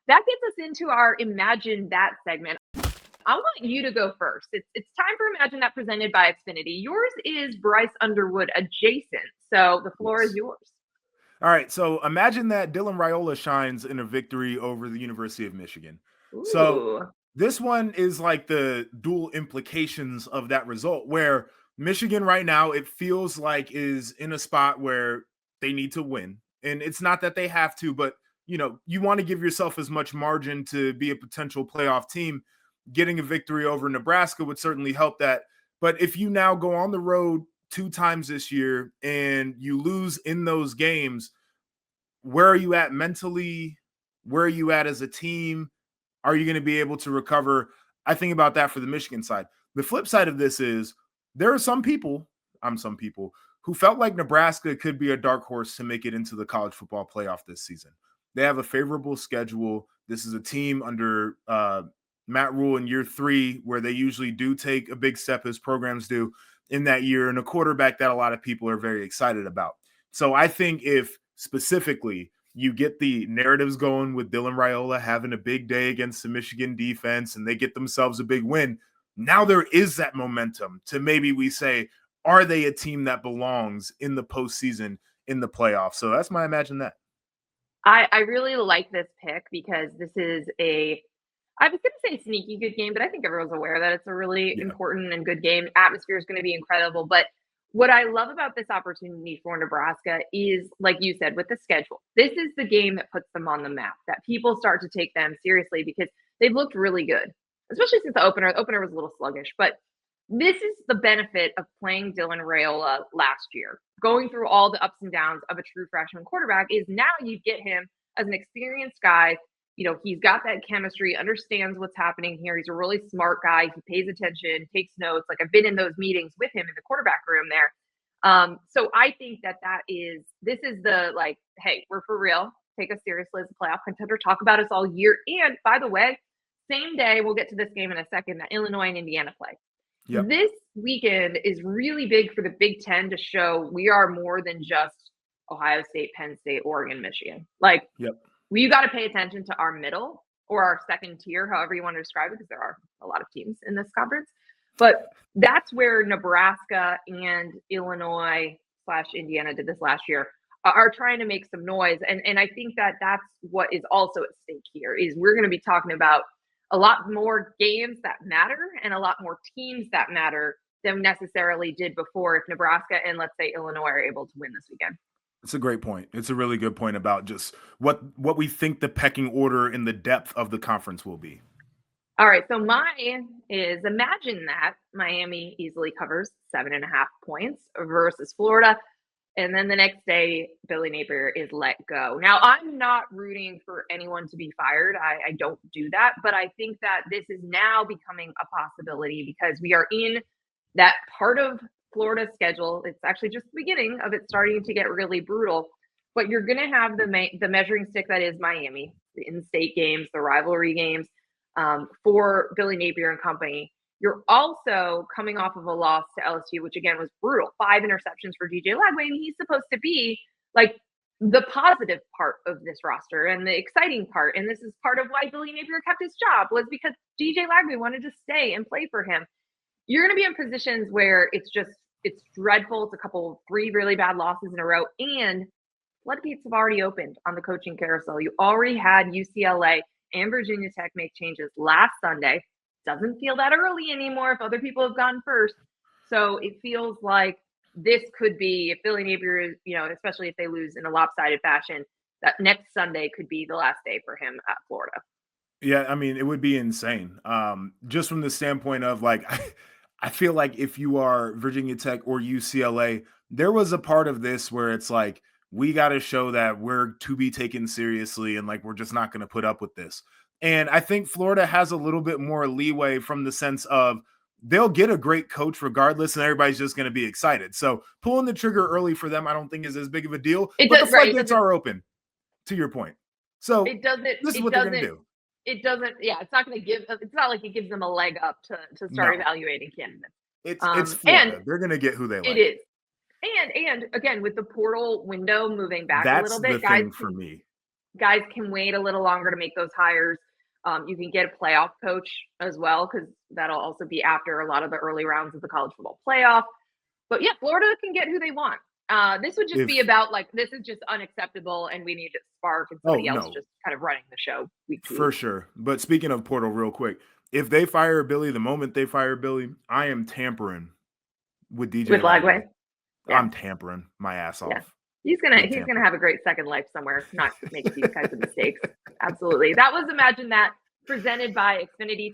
that gets us into our Imagine That segment. I want you to go first. It's time for Imagine That presented by Xfinity. Yours is Bryce Underwood adjacent, so the floor is Yes. yours. All right. So imagine that Dylan Raiola shines in a victory over the University of Michigan. So Ooh. this one is like the dual implications of that result, where Michigan right now, it feels like is in a spot where they need to win. And it's not that they have to, but you want to give yourself as much margin to be a potential playoff team. Getting a victory over Nebraska would certainly help that. But if you now go on the road 2 times this year and you lose in those games, where are you at mentally? Where are you at as a team? Are you going to be able to recover? I think about that for the Michigan side. The flip side of this is there are some people, who felt like Nebraska could be a dark horse to make it into the college football playoff this season. They have a favorable schedule. This is a team under Matt Rule in year 3 where they usually do take a big step as programs do in that year, and a quarterback that a lot of people are very excited about. So I think if specifically you get the narratives going with Dylan Raiola having a big day against the Michigan defense and they get themselves a big win, now there is that momentum to maybe we say, are they a team that belongs in the postseason in the playoffs? So that's my Imagine That. I really like this pick because this is I was going to say sneaky good game, but I think everyone's aware that it's a really Yeah. important and good game. Atmosphere is going to be incredible. But what I love about this opportunity for Nebraska is, like you said, with the schedule, this is the game that puts them on the map, that people start to take them seriously because they've looked really good, especially since the opener. The opener was a little sluggish, but this is the benefit of playing Dylan Raiola last year. Going through all the ups and downs of a true freshman quarterback is now you get him as an experienced guy. He's got that chemistry, understands what's happening here. He's a really smart guy. He pays attention, takes notes. Like, I've been in those meetings with him in the quarterback room there. So I think this is the, like, hey, we're for real. Take us seriously as a playoff contender. Talk about us all year. And by the way, same day, we'll get to this game in a second, that Illinois and Indiana play. Yep. This weekend is really big for the Big Ten to show we are more than just Ohio State, Penn State, Oregon, Michigan. Like, Yep. we got to pay attention to our middle or our second tier, however you want to describe it, because there are a lot of teams in this conference. But that's where Nebraska and Illinois / Indiana did this last year, are trying to make some noise. And I think that that's what is also at stake here is we're going to be talking about a lot more games that matter and a lot more teams that matter than necessarily did before if Nebraska and, let's say, Illinois are able to win this weekend. It's a great point. It's a really good point about just what we think the pecking order in the depth of the conference will be. All right, so mine is, imagine that Miami easily covers 7.5 points versus Florida. And then the next day, Billy Napier is let go. Now, I'm not rooting for anyone to be fired. I don't do that. But I think that this is now becoming a possibility because we are in that part of Florida's schedule. It's actually just the beginning of it starting to get really brutal. But you're going to have the measuring stick that is Miami, the in-state games, the rivalry games for Billy Napier and company. You're also coming off of a loss to LSU, which again was brutal. 5 interceptions for DJ Lagway, and he's supposed to be like the positive part of this roster and the exciting part. And this is part of why Billy Napier kept his job, was because DJ Lagway wanted to stay and play for him. You're going to be in positions where it's dreadful. It's 3 really bad losses in a row, and floodgates have already opened on the coaching carousel. You already had UCLA and Virginia Tech make changes last Sunday. Doesn't feel that early anymore if other people have gone first. So it feels like this could be, if Billy Napier, especially if they lose in a lopsided fashion, that next Sunday could be the last day for him at Florida. Yeah, I mean, it would be insane. Just from the standpoint of, like, I feel like if you are Virginia Tech or UCLA, there was a part of this where it's like, we got to show that we're to be taken seriously and, like, we're just not going to put up with this. And I think Florida has a little bit more leeway from the sense of they'll get a great coach regardless, and everybody's just going to be excited. So pulling the trigger early for them, I don't think is as big of a deal. But the floodgates are open, to your point. So this is what they're going to do. It doesn't, it's not going to it's not like it gives them a leg up to start evaluating candidates. It's Florida. They're going to get who they like. It is. And again, with the portal window moving back a little bit, that's the thing for me. guys can wait a little longer to make those hires. You can get a playoff coach as well, because that'll also be after a lot of the early rounds of the college football playoff. But yeah, Florida can get who they want. This would just be about like, this is just unacceptable and we need to spark and somebody else just kind of running the show week to week. For sure. But speaking of portal real quick, if they fire Billy, the moment they fire Billy, I am tampering with DJ Lagway. Yeah. I'm tampering my ass off. Yeah. He's gonna have a great second life somewhere, not make these kinds of mistakes. Absolutely. That was Imagine That, presented by Xfinity.